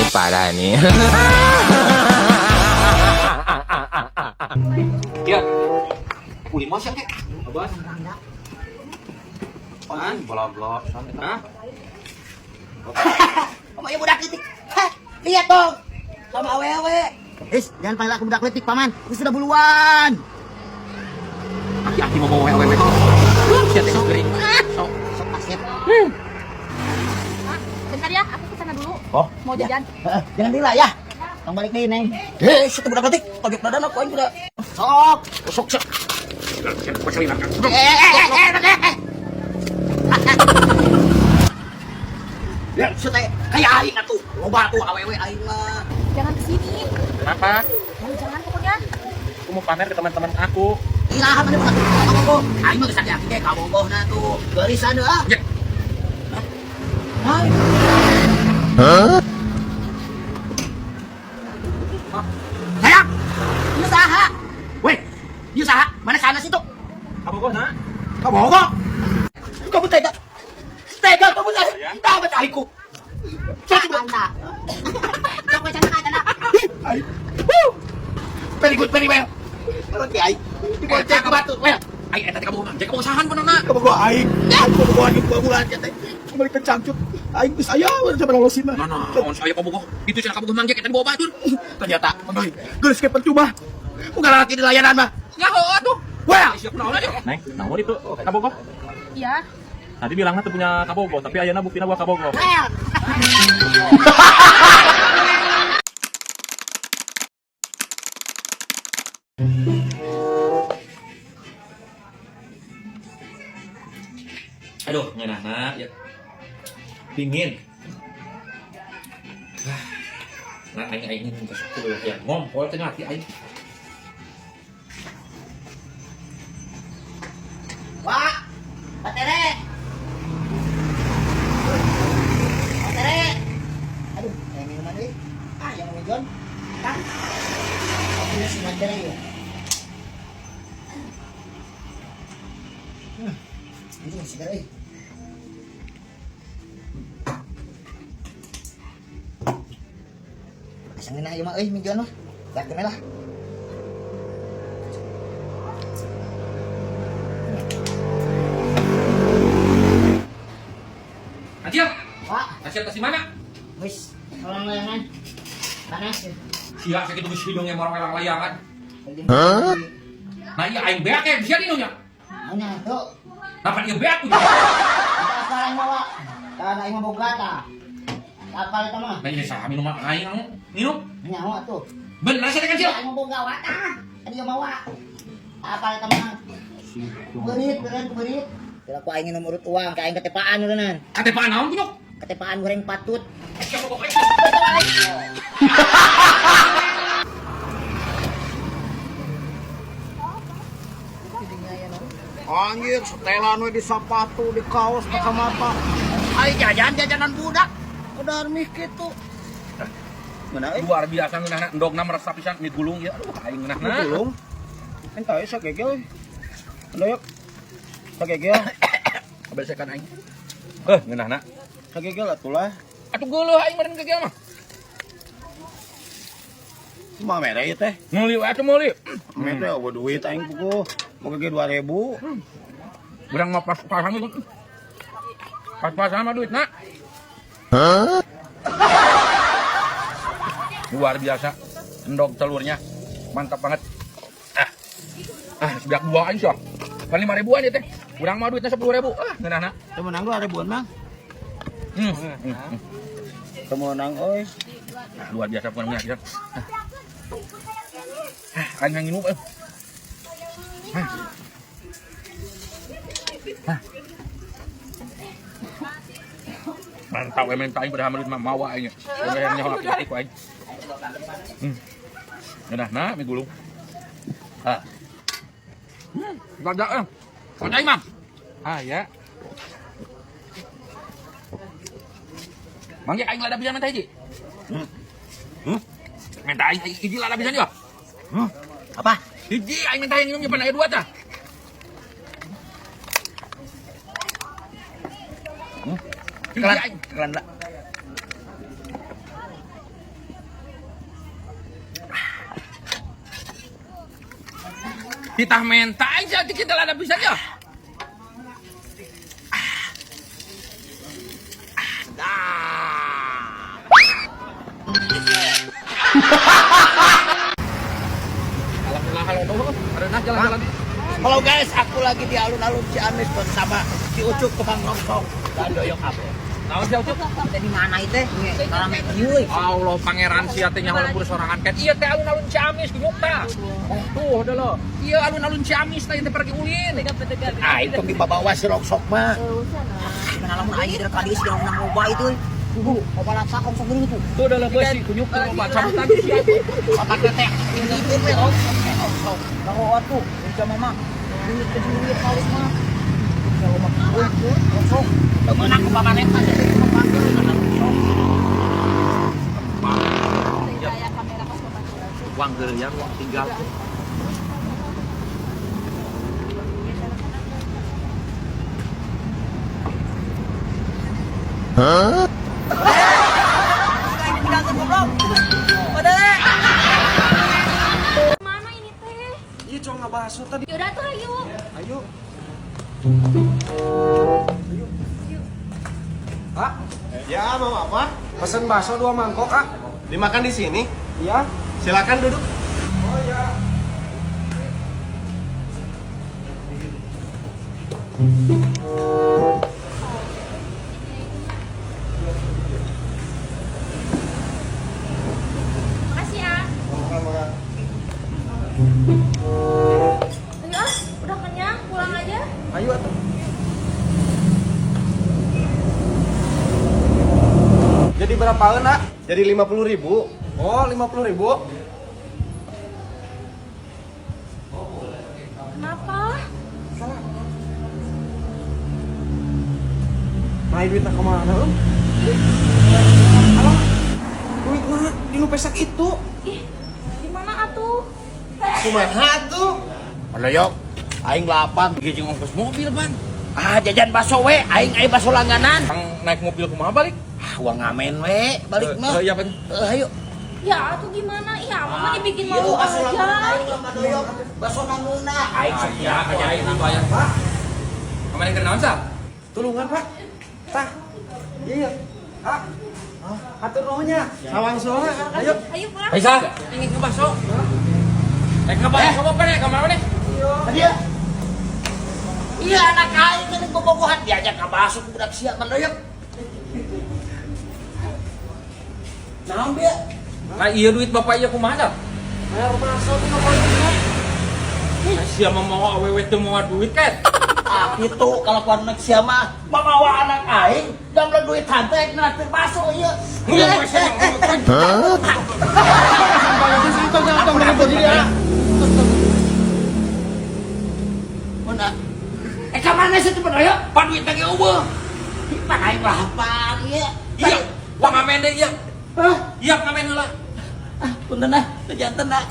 Ini parah nih. Ya. Uli mas yang kek. Abah. Apaan? Bola-bola. Hah? Kamu ya budak kritik. Heh, lihat dong. Sama awewe. Jangan panggil aku budak kritik, Paman. Aku sudah buluan. Aki-aki mau bawa wewe itu. Siap tengok gering. Sok. Sok aset. Bentar ya, aku kesana dulu. Oh. Mau jajan. Jangan dila ya. Tong balik nih, Neng. Situ budak kritik. Pojok dadan aku aing udah. Sok. Sok. Ya, sudah kayak aing atuh. Loba tuh awewe aing mah. Jangan kesini. Kenapa? Jangan pokoknya. Aku mau pamer ke teman-teman aku. Ilahan mana bukan? Kamu aing mah geus yakin deh kamu bohna tuh. Barisan ah. Ya. Hai. Sayang, Ieu saha? weh, Ieu saha? Mana sana situ? kabogoh na. Kabogoh. Kamu tega. Tega kamu teh. Dapat aiku. Anda. Kamu sana ka dana. Ay. Very good, very well. Terus ki ai. Dibocek ke batu. Well. Ay, eta teh kabogoh. Jadi kabogohan pun na. Kabogoh aing. Kabogohan di bulan teh. Kembali ke cangcut. Aing geus aya we coba lolosin mah. Mana? Lawan saya kabogoh. Itu cenah kabogoh manggek eta dibawa batur. Ternyata geus ke percuma. Bukan laki di layanan mah. Nyaho atuh. Wah, Siap naon aja. Neng, naon itu kabogoh? Iya. Tadi bilangnya tuh punya kabogoh, tapi ayeuna buktina buah kabogoh. Well. Aduh, ngeunahna ya. Dingin. Nah, aing geus kudu ya ngompol teh ngati aing. Wah. Batere. Batere. Aduh, yang minuman deui. Yang mau John. Kan. Aku masih batere ya. Ini masih gara euy. Asangin aja mah euy mijon mah. Dak teh lah. Acil, Wah, acil kasih mana? wis orang layangan. Panas ya. Sia sakitu geus hidungnya marang elang layangan. Hah? Nah, iya aing beak ya bisa hidungnya. Mana tuh? Napa dia beak tuh? Kita sekarang bawa. Karena aing mah boga tah. Kapal eta mah. Nah, ini saha minuman aing anu? Minum? Nyawa tuh. Bener saya kan, Cil? Aing mah boga wa tah. Tadi yang bawa. Kapal eta mah. Berit. Kira ku aing nomor urut uang, ka aing ketepaan ureunan. Katepaan naon tuh, Nyok? Ketepaan goreng patut. Siapa pokoknya? anjir setelan we di sepatu, di kaos, di kacamata. Aing jajanan budak. Udah mih kitu. Mana euy? Luar biasa ngeunahna endogna meresap pisan mie gulung ya. Aduh, aing ngeunahna. Tulung. Entah ya sagegel. Anda yuk. Sagegel. Kabesekan aing. Ngeunahna. Sagegel atulah. Atuh geuleuh aing meureun ke mah. Cuma mere ieu teh. Meuli we atuh meuli. Mere eueuh duit aing kuku. Moga ge 2000. Urang mah pas-pasan itu. Pas-pasan mah duitna. Luar biasa. Endog telurnya. Mantap banget. Sebelah dua aja sih. Kan 5.000-an ya teh. Urang mah duitnya 10.000. Ngeunahna. Temenang 2000-an mah. Temenang euy. Luar biasa pokoknya ya. Aing nginum euy. Mantap we minta aing pada hameut mah mawa aing. Udah yang nyaho laki-laki ku aing. Nah, mie gulung. Gada eh. Gada Imam. Ya. Mangga aing lada bisa minta hiji. Minta aing hiji lada bisa juga. Apa? Hiji aing minta yang minum aya dua tah. Kelan lah. Kita minta aja kita ada bisa aja. Jalan-jalan. Halo guys, aku lagi di alun-alun Ciamis bersama si Ucup tukang nongkrong dan doyok apa? Naon sih Ucup? Di mana itu? Karena yuy. Allah pangeran sia teh nyawa lembur sorangan kan. Iya teh alun-alun Ciamis kunyuk tah. Tuh ada lo. Iya alun-alun Ciamis teh teh pergi ulin. Ah, itu di bawa si rongsok mah. Kenal lamun aya dari tadi sih nang loba itu. Tuh, kepala sakong sok geuning itu. Tuh ada beuh si kunyuk teh loba cabutan sia tuh. Otakna teh ini itu we rongsok. Kalau atuh, bisa mama. Duit ke duit kali mah. Kalau mah rongsok. Temen aku pamanen aja jadi pembantu anak rongsok. Kayak kamera pas pembantu. Uang geuliang, uang tinggal. Mana ini teh? Iya, cuma ngebahas tadi. Yaudah tuh ayo. Ayo. Ah, Ya, mau apa? pesen bakso 2 mangkok, ah. Dimakan di sini? Iya. Silakan duduk. Oh iya. Makasih ya. Ayo, udah kenyang, pulang aja. Ayo atuh. Jadi berapa nak? Jadi 50.000. Oh, 50.000. Kenapa? Main duitnya kemana, Om? Alah, duit mah di nu pesak itu. Ih, di mana atuh? Kumaha tuh? Ada yok, aing lapang. Gijing ongkos mobil ban. Ah, jajan bakso we, aing aya bakso langganan. Kang naik mobil kumaha balik? Ah, uang ngamen we, balik mah. Iya pan. Ayo. Ya, atuh gimana? Iya, mama dibikin Iya, malu bakso aja. langganan aing mah doyok. Bakso nanguna. Aing Iya, kajain bayar Pak. Kemarin kenaon sa? tulungan, Pak. Tah. Iya. Ah. Atur nuhunnya. Sawang soa. Ayo. Ayo pulang. Bisa, ingin ke bakso. Ke bakso apa nih? Kemana nih? Dia. Iya anak aing teh bobogohan diajak ka bakso budak sia man doyok. Naon dia? Nah iya duit bapak iya kumaha dah? Bayar bakso tuh ngapain? Sia mau awewe teu mau duit kan? Ah gitu kalau kuan nek sia mah mamawa anak aing gambar duit hantek na teu bakso ieu. Mana? Ka mana sih teu doyok? Pan duit teh eueuh. Pan aing lapar ieu. Iya, uang ngamen deh iya. Hah? Iya ngamen heula. Ah, punten ah, janten ah.